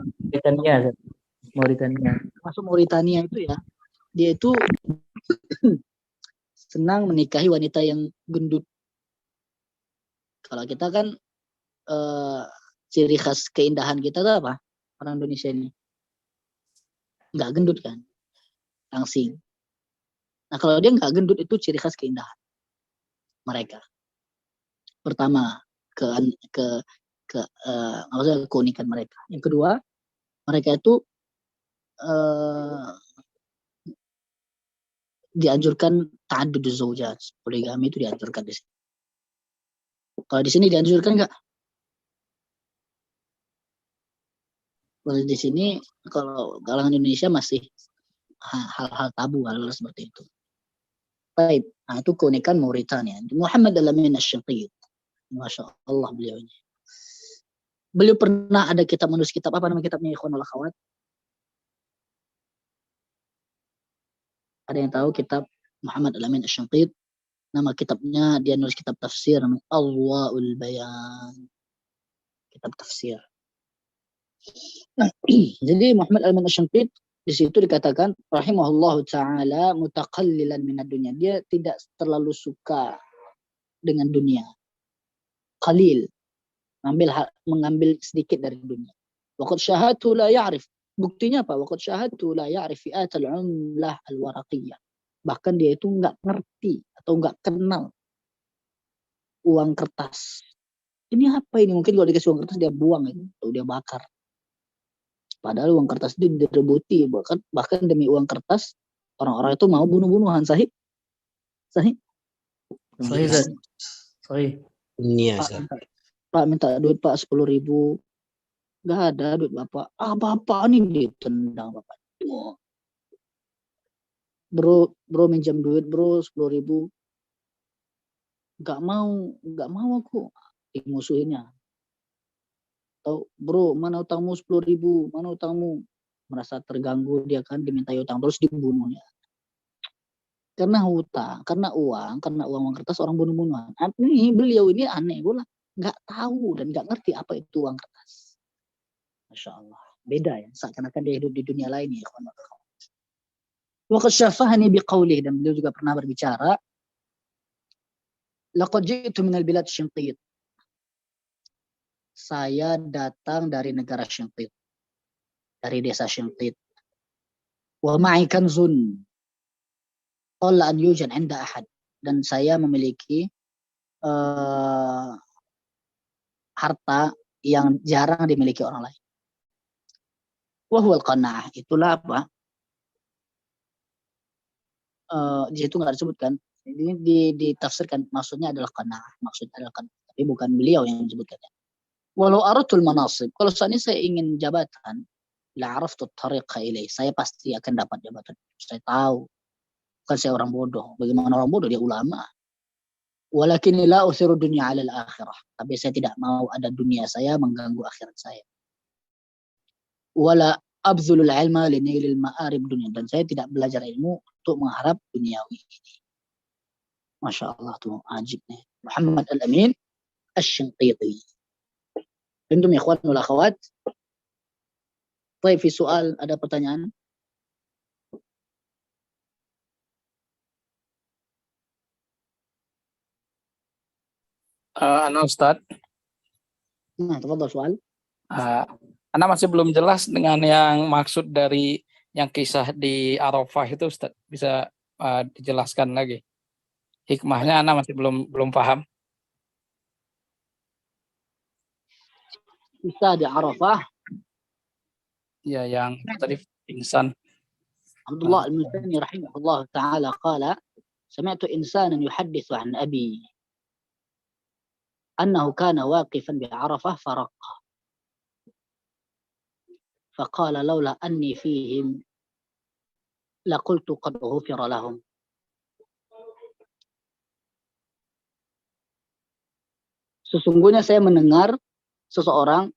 Masuk Mauritania itu ya, dia itu senang menikahi wanita yang gendut. Kalau kita kan ciri khas keindahan kita tuh apa? Orang Indonesia ini nggak gendut kan, langsing. Nah kalau dia nggak gendut itu ciri khas keindahan mereka. Pertama maksudnya keunikan mereka. Yang kedua, mereka itu dianjurkan ta'addud zaujat, poligami itu dianjurkan di sini. Kalau di sini dianjurkan nggak? Kalau di sini kalau kalangan Indonesia masih hal-hal tabu, hal seperti itu. Baik, nah itu keunikan Mauritania. Muhammad Al-Amin Asy-Syanqiti. Masya Allah beliau ini. Beliau pernah ada kitab, menulis kitab, apa nama kitabnya ikhwan wal akhwat? Ada yang tahu kitab Muhammad Al-Amin Asy-Syanqiti? Nama kitabnya, dia nulis kitab tafsir namanya Adwa'ul Bayan. Kitab tafsir. Nah, jadi Muhammad Al-Amin Asy-Syanqiti di situ dikatakan rahimahullahu taala mutaqallilan minad dunya. Dia tidak terlalu suka dengan dunia. Qalil. Mengambil sedikit dari dunia. Waqad syahadtu la ya'rif. Buktinya apa? Waqad syahadtu la ya'rif fi'at al-'umlah al-waraqiyah. Bahkan dia itu nggak ngerti atau nggak kenal uang kertas. Ini apa ini? Mungkin kalau dikasih uang kertas dia buang itu, atau dia bakar. Padahal uang kertas itu direbuti, bahkan demi uang kertas orang-orang itu mau bunuh-bunuhan. Sahih? Sahih? Sahih. Iya, Pak minta duit Pak 10.000. Nggak ada duit Bapak. Bapak ini ditendang Bapak. Bro minjam duit bro 10.000. Nggak mau aku. Dimusuhinnya. Atau bro mana utangmu 10.000, mana utangmu? Merasa terganggu dia kan, dimintai utang terus dibunuhnya. Karena hutang, karena uang kertas orang bunuh-bunuhan. Ini beliau ini aneh pula. Nggak tahu dan nggak ngerti apa itu uang kertas. Masya Allah. Beda ya. Seakan-akan dia hidup di dunia lain ya. Waqad syafahani biqaulih, dan beliau juga pernah berbicara. Laqad ji'tu minal bilad Syanqit. Saya datang dari negara Syanqit. Dari desa Syanqit. Wa ma'i kanzun. Qalla an yujan 'inda ahad. Dan saya memiliki harta yang jarang dimiliki orang lain. Wahwal qanaah, itulah apa? Di situ nggak disebutkan. Ini ditafsirkan maksudnya adalah qanaah, tapi bukan beliau yang menyebutkannya. Walau aratul manasib, kalau saat ini saya ingin jabatan, la araftu tariqa ilaih, saya pasti akan dapat jabatan. Saya tahu, bukan saya orang bodoh. Bagaimana orang bodoh? Dia ulama. Walakin la uthiru dunya 'ala al-akhirah. Tapi saya tidak mau ada dunia saya mengganggu akhirat saya. Wala abdzulul ilma li nailil ma'arib dunya, dan saya tidak belajar ilmu untuk mengharap duniawi ini. Masya Allah tuh ajib nih. Muhammad Al-Amin Asy-Syanqiti. Antum ikhwan wal akhwat? Baik, fi soal, ada pertanyaan? Ustaz. Nah, tafadhal soal. Ana masih belum jelas dengan yang maksud dari yang kisah di Arafah itu, Ustaz. Bisa dijelaskan lagi? Hikmahnya Ana masih belum paham. Kisah di Arafah. Ya, yang tadi insan. Abdullah Al-Muzani rahimahullah ta'ala qala sami'tu insanan yuhaddithu an abi أنه كان واقفا بعرفة فرق فقال لولا أني فيهم لقلت قد غفر لهم. Sesungguhnya saya mendengar seseorang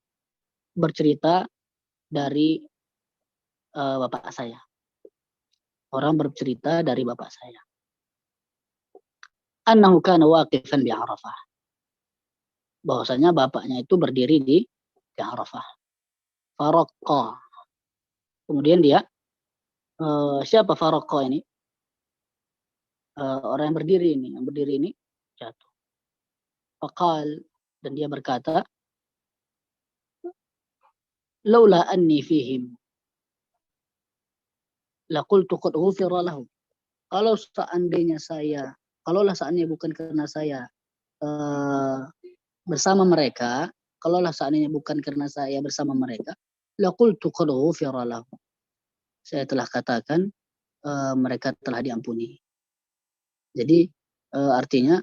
bercerita dari bapak saya. Orang bercerita dari bapak saya. Annahu kana waqifan bi Arafah. Bahwasanya bapaknya itu berdiri di Arafah. Faraqqa. Kemudian dia, siapa Faraqqa ini? Orang yang berdiri ini jatuh. Faqal, dan dia berkata, laula anni fihim laqultu qad ghufira lahu. Kalaulah seandainya bukan karena saya bersama mereka, kalaulah seandainya bukan karena saya bersama mereka, laqultu qad ghufira lahu. Saya telah katakan mereka telah diampuni. Jadi artinya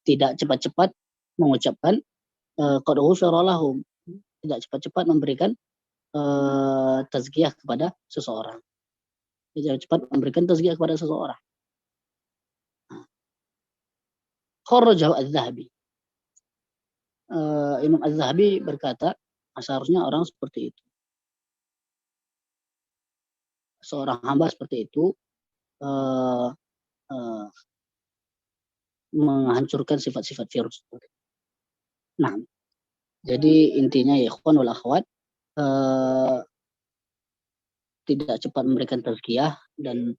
tidak cepat-cepat mengucapkan qad ghufira lahum, tidak cepat-cepat memberikan tazkiyah kepada seseorang. Tidak cepat memberikan tazkiyah kepada seseorang. Kharrajahu Az-Zahabi. Imam Az-Zahabi berkata, seharusnya orang seperti itu. Seorang hamba seperti itu menghancurkan sifat-sifat virus. Nah, jadi intinya ya ikhwan wal akhwat, tidak cepat memberikan tazkiyah dan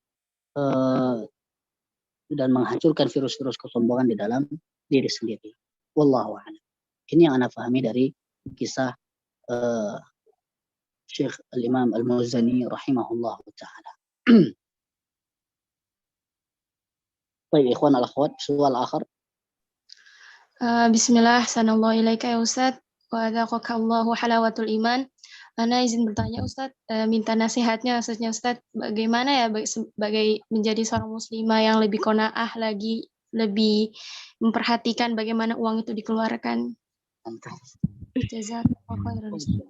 menghancurkan virus-virus kesombongan di dalam diri sendiri. Wallahu a'lam. Ini yang ana pahami dari kisah Syekh Al-Imam Al-Muzani rahimahullah ta'ala. Baik, ikhwan al-akhwat, soal akhir. Bismillah, sanallahu ilaika ya Ustaz. Wa adzaqakallahu halawatul iman. Ana izin bertanya Ustaz, minta nasihatnya maksudnya Ustaz, bagaimana ya sebagai menjadi seorang muslimah yang lebih qanaah lagi, lebih memperhatikan bagaimana uang itu dikeluarkan. Jazakallahu khairan Ustaz.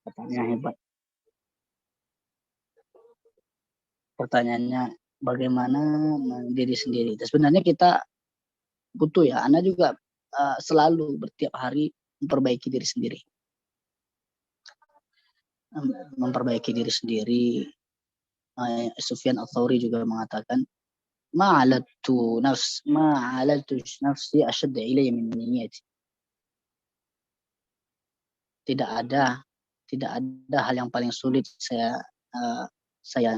Pertanyaan hebat. Pertanyaannya bagaimana diri sendiri. Sebenarnya kita butuh ya, Anda juga selalu bertiap hari memperbaiki diri sendiri. Memperbaiki diri sendiri. Sufyan Ats-Tsauri juga mengatakan, ma'alatu nafsi ashadda ilayya min niyyati. Tidak ada hal yang paling sulit saya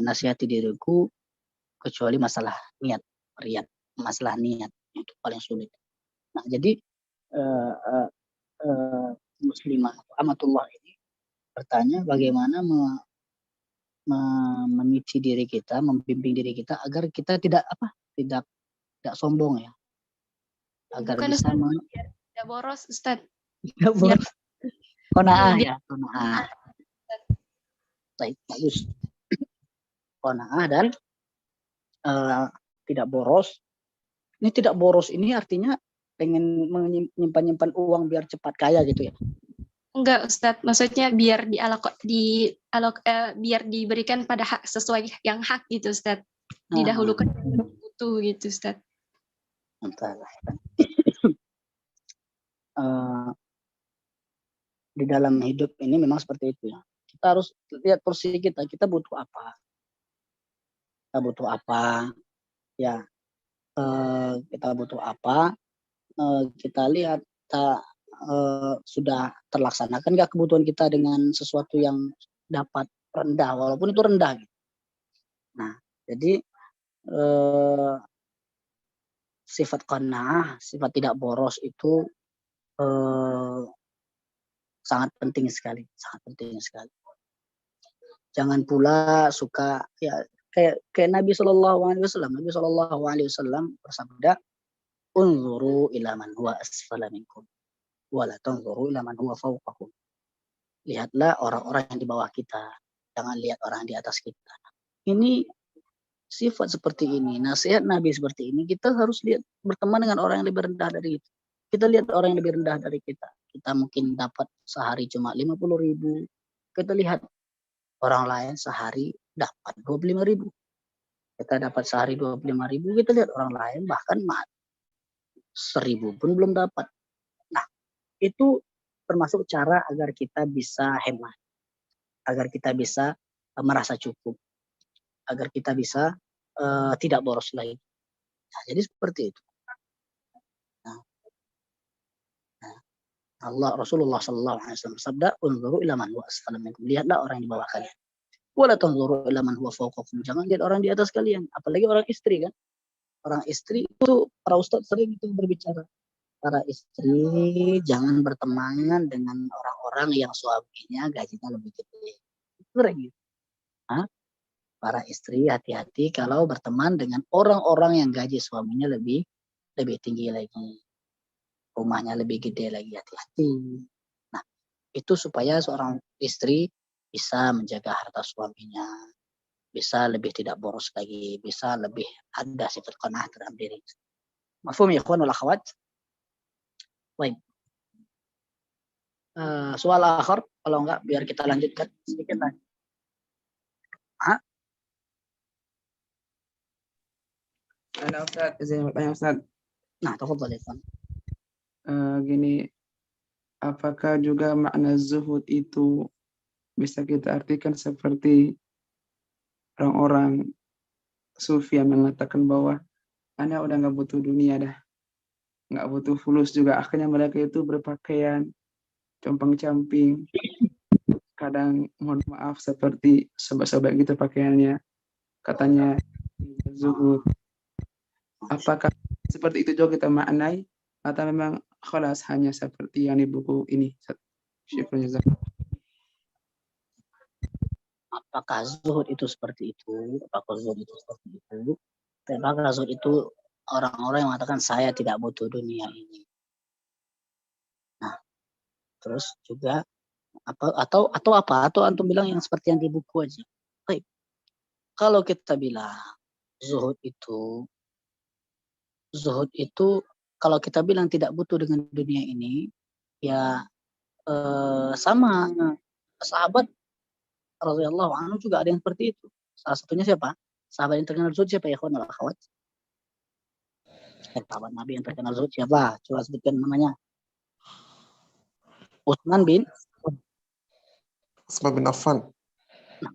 nasihati diriku kecuali masalah niat, masalah niat itu paling sulit. Nah, jadi muslimah amatullah ini bertanya bagaimana memicu diri kita, membimbing diri kita agar kita tidak sombong ya. Agar Bukan bisa Ustaz, tidak boros Ustaz. Tidak boros. Qanaah ya, qanaah. Baik, bagus. Qanaah dan tidak boros. Ini tidak boros ini artinya pengen menyimpan uang biar cepat kaya gitu ya. Enggak Ustadz, maksudnya biar biar diberikan pada hak sesuai yang hak gitu Ustadz. Didahulukan butuh gitu Ustadz. Di dalam hidup ini memang seperti itu ya. Kita harus lihat porsi kita butuh apa. Kita butuh apa ya. Kita butuh apa. Kita lihat sudah terlaksanakan nggak kebutuhan kita dengan sesuatu yang dapat rendah, walaupun itu rendah gitu. Nah, jadi sifat qanaah, sifat tidak boros itu sangat penting sekali. Jangan pula suka ya kayak Nabi Shallallahu Alaihi Wasallam. Nabi Shallallahu Alaihi Wasallam bersabda, "Unzuru ila man huwa asfala minkum, wa la tanzuru ila man huwa fawqakum." Lihatlah orang-orang yang di bawah kita, jangan lihat orang di atas kita. Ini sifat seperti ini, nasihat Nabi seperti ini, kita harus lihat berteman dengan orang yang lebih rendah dari kita. Kita lihat orang yang lebih rendah dari kita. Kita mungkin dapat sehari cuma 50.000. Kita lihat orang lain sehari dapat 25.000. Kita dapat sehari 25.000, kita lihat orang lain bahkan 1.000 pun belum dapat. Nah, itu termasuk cara agar kita bisa hemat, agar kita bisa merasa cukup, agar kita bisa tidak boros lagi. Nah, jadi seperti itu. Rasulullah Sallallahu Alaihi Wasallam bersabda, "Unzuru ila man huwa asfala minkum." Lihatlah orang yang di bawah kalian. Wala tanzuru ila man huwa fawqakum. Jangan lihat orang di atas kalian, apalagi orang istri kan. Orang istri itu para ustadz sering itu berbicara. Para istri jangan berteman dengan orang-orang yang suaminya gajinya lebih gede. Itu gitu. Para istri hati-hati kalau berteman dengan orang-orang yang gaji suaminya lebih tinggi lagi. Rumahnya lebih gede lagi, hati-hati. Nah, itu supaya seorang istri bisa menjaga harta suaminya, bisa lebih tidak boros lagi, bisa lebih ada sifat qanaah dalam diri. Mafhum ya ikhwan wal akhwat? Baik. Soal akhir, kalau enggak biar kita lanjutkan sedikit lagi. Ada Ustaz, saya mau tanya Ustaz. Nah, tafadhal Ikhwan. Gini, apakah juga makna zuhud itu bisa kita artikan seperti orang-orang sufi yang mengatakan bahwa Anda udah nggak butuh dunia dah, nggak butuh fulus juga. Akhirnya mereka itu berpakaian compang-camping, kadang mohon maaf seperti sobat-sobat gitu pakaiannya, katanya zuhud. Apakah seperti itu juga kita maknai atau memang khalas hanya seperti yang di buku ini? Syukran jazakallah. Apakah zuhud itu seperti itu? Apakah zuhud itu seperti itu? Apakah zuhud itu orang-orang yang mengatakan saya tidak butuh dunia ini? Nah, terus juga atau apa? Atau antum bilang yang seperti yang di buku aja. Baik. Kalau kita bilang zuhud itu kalau kita bilang tidak butuh dengan dunia ini, ya sama sahabat radhiyallahu anhu juga ada yang seperti itu. Salah satunya siapa? Sahabat yang terkenal zuhud siapa ya kawan wal akhwat? Sahabat Nabi yang terkenal zuhud siapa? Coba sebutkan namanya. Utsman bin Affan. Nah,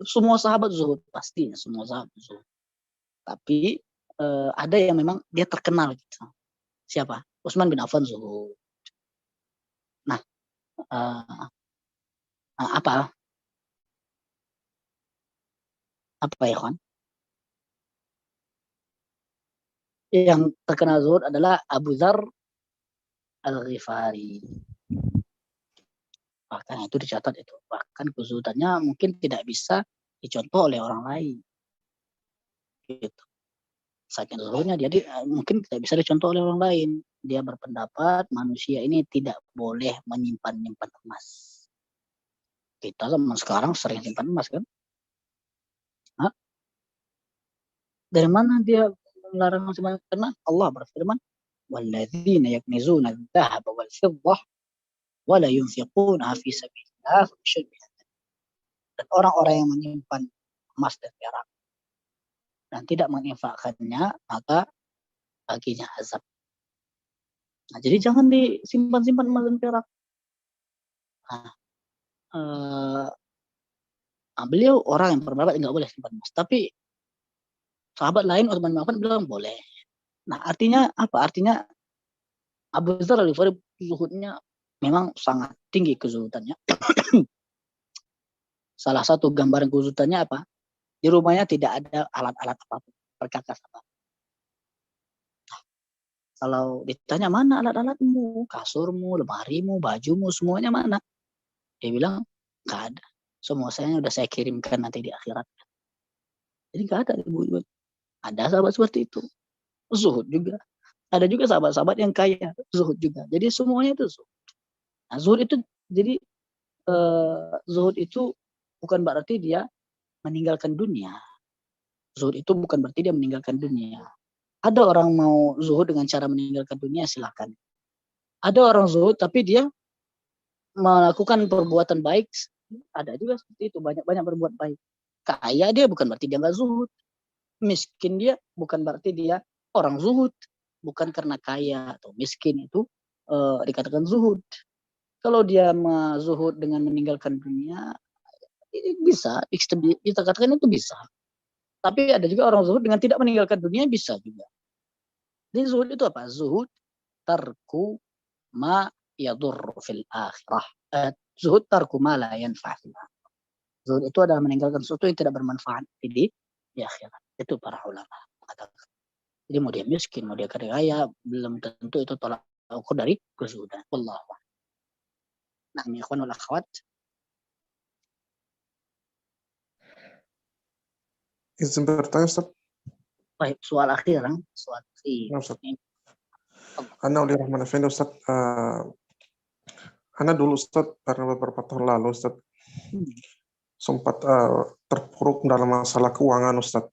semua sahabat zuhud, pastinya semua sahabat zuhud. Tapi ada yang memang dia terkenal gitu. Siapa? Utsman bin Affan zuhud. Nah, apa ya kawan? Yang terkenal zuhud adalah Abu Dzar Al-Ghifari. Bahkan itu dicatat itu. Bahkan kezuhudannya mungkin tidak bisa dicontoh oleh orang lain. Gitu. Saking zuhudnya dia mungkin tidak bisa dicontoh oleh orang lain. Dia berpendapat manusia ini tidak boleh menyimpan emas. Kita zaman sekarang sering simpan emas kan? Hah? Dari mana dia melarang simpan? Karena Allah berfirman, "Walladzina yaknizuna adh-dhahaba wal-fiddah wa la yunfiquna fi sabilillah dan orang-orang yang menyimpan emas dan perak dan tidak menginfakkannya, maka baginya azab." Nah, jadi jangan disimpan-simpan emas dan perak. Beliau orang yang berpendapat nggak boleh simpan emas, tapi sahabat lain Utsman bin Affan bilang boleh. Nah, artinya apa? Artinya Abu Dzar Al-Ghifari zuhudnya memang sangat tinggi kezuhudannya. Salah satu gambaran kezuhudannya apa? Di rumahnya tidak ada alat-alat apapun, perkakas apa. Nah, kalau ditanya mana alat-alatmu, kasurmu, lemarimu, bajumu, semuanya mana? Dia bilang nggak ada. Semua saya udah saya kirimkan nanti di akhirat. Jadi nggak ada ibu-ibu. Ada sahabat seperti itu. Zuhud juga. Ada juga sahabat-sahabat yang kaya, zuhud juga. Jadi semuanya itu zuhud. Nah, zuhud itu jadi zuhud itu bukan berarti dia meninggalkan dunia. Zuhud itu bukan berarti dia meninggalkan dunia. Ada orang mau zuhud dengan cara meninggalkan dunia, silakan. Ada orang zuhud tapi dia melakukan perbuatan baik, ada juga seperti itu, banyak-banyak berbuat baik. Kaya dia bukan berarti dia nggak zuhud. Miskin dia bukan berarti dia orang zuhud. Bukan karena kaya atau miskin itu dikatakan zuhud. Kalau dia zuhud dengan meninggalkan dunia, bisa, kita katakan itu bisa. Tapi ada juga orang zuhud dengan tidak meninggalkan dunia, bisa juga. Jadi zuhud itu apa? Zuhud tarku ma yadur fil akhirah. Zuhud tarku ma la yanfa' fil akhirah. Zuhud itu adalah meninggalkan sesuatu yang tidak bermanfaat di akhirat. Itu para ulama mengatakan. Jadi mau dia miskin, mau dia kaya, belum tentu itu tolak ukur dari kezuhudan. Wallahu a'lam. Nah, ikhwan wal akhwat. Izin bertanya, Ustaz. Baik, soal akhir, soal Ustaz. Ana oleh Rahman Effendi, Ustaz. Ana dulu, Ustaz, karena beberapa tahun lalu, Ustaz, sempat terpuruk dalam masalah keuangan, Ustaz.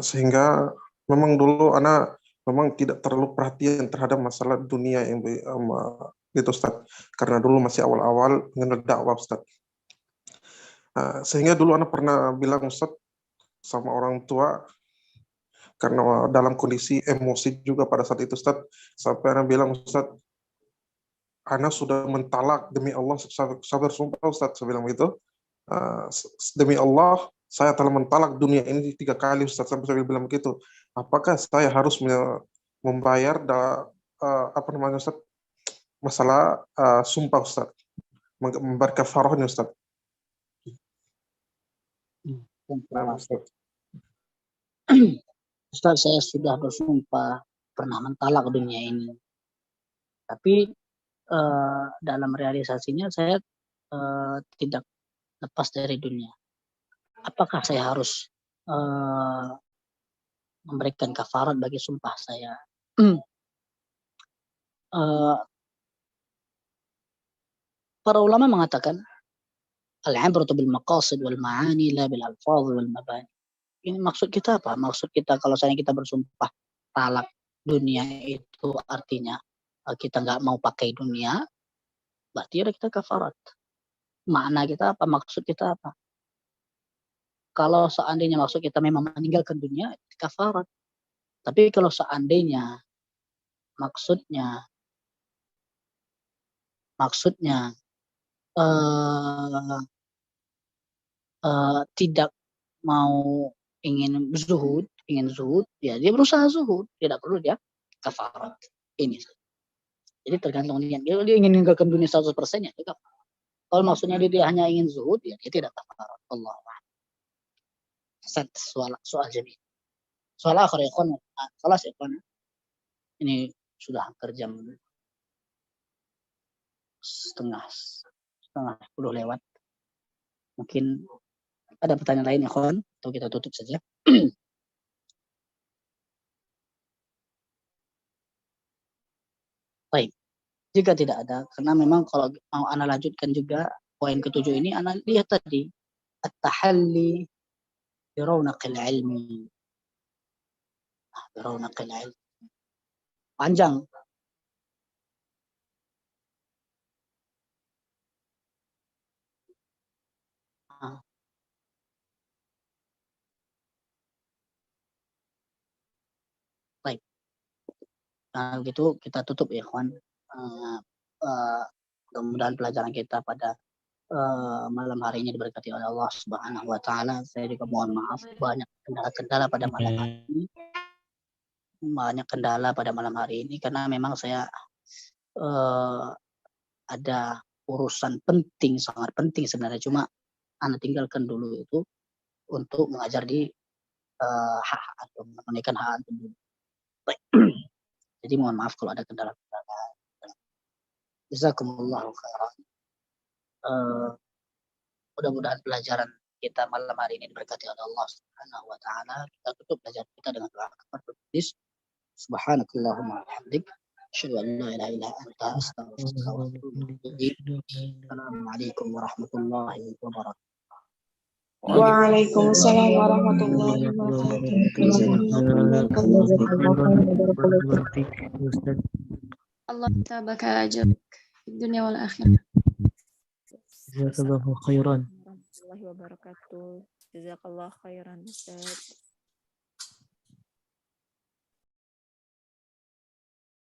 Sehingga memang dulu Ana memang tidak terlalu perhatian terhadap masalah dunia yang gitu Ustaz. Karena dulu masih awal-awal mengenal dakwah Ustaz. Sehingga dulu anak pernah bilang Ustaz sama orang tua, karena dalam kondisi emosi juga pada saat itu Ustaz, sampai anak bilang Ustaz, anak sudah mentalak demi Allah, saya bersumpah Ustaz, saya bilang begitu, demi Allah saya telah mentalak dunia ini 3 kali Ustaz, sampai saya bilang begitu. Apakah saya harus membayar apa namanya Ustaz, masalah sumpah Ustaz, membayar kafarahnya Ustaz. Nah, Ustaz. Ustaz, saya sudah bersumpah pernah mentalak dunia ini, tapi dalam realisasinya saya tidak lepas dari dunia. Apakah saya harus memberikan kafarat bagi sumpah saya? Para ulama mengatakan al-ibratu bil maqasid wal ma'ani la bil alfaz wal mabani. Ini maksud kita apa? Maksud kita kalau saya kita bersumpah talak dunia itu artinya kita nggak mau pakai dunia, berarti ada kita kafarat. Makna kita apa? Maksud kita apa? Kalau seandainya maksud kita memang meninggalkan dunia, kafarat. Tapi kalau seandainya maksudnya tidak mau ingin zuhud, ya dia berusaha zuhud, tidak perlu dia kafarat. Ini. Jadi tergantung niat. Kalau dia ingin meninggalkan dunia 100% ya dia kafarat. Kalau maksudnya dia hanya ingin zuhud, ya dia tidak kafarat. Allah. Soal jadi. Soal akhir ya ikhwan. Kelas ya ikhwan. Ini sudah hampir jam setengah 10 lewat. Mungkin ada pertanyaan lain ya ikhwan, atau kita tutup saja. Baik. Jika tidak ada, karena memang kalau mau ana lanjutkan juga poin ke-7 ini, ana lihat tadi at-tahalli bi rawnaqil ilmi. Bi rawnaqil ilmi. Panjang. Baik. Nah, gitu kita tutup ya kawan. Mudah-mudahan pelajaran kita pada malam hari ini diberkati oleh Allah Subhanahu wa taala. Saya juga mohon maaf banyak kendala-kendala pada malam hari ini. Banyak kendala pada malam hari ini karena memang saya ada urusan penting, sangat penting sebenarnya, cuma ana tinggalkan dulu itu untuk mengajar di hak atau menunaikan hak antum dulu. Baik. Jadi mohon maaf kalau ada kendala-kendala. Jazakumullahu khairan. Mudah-mudahan pelajaran kita malam hari ini diberkati oleh Allah Subhanahu wa taala. Kita tutup pelajaran kita dengan doa kafaratul majlis. Subhanakallahumma wa bihamdik, asyhadu an la ilaha illa anta, astaghfiruka wa atubu ilaik. Assalamualaikum warahmatullahi wabarakatuh. Waalaikumsalam warahmatullahi wabarakatuh. Allah tabaka ajak di dunia wal akhirah. Jazakallahu khairan. Warahmatullahi wabarakatuh. Jazakallah khairan Ustaz.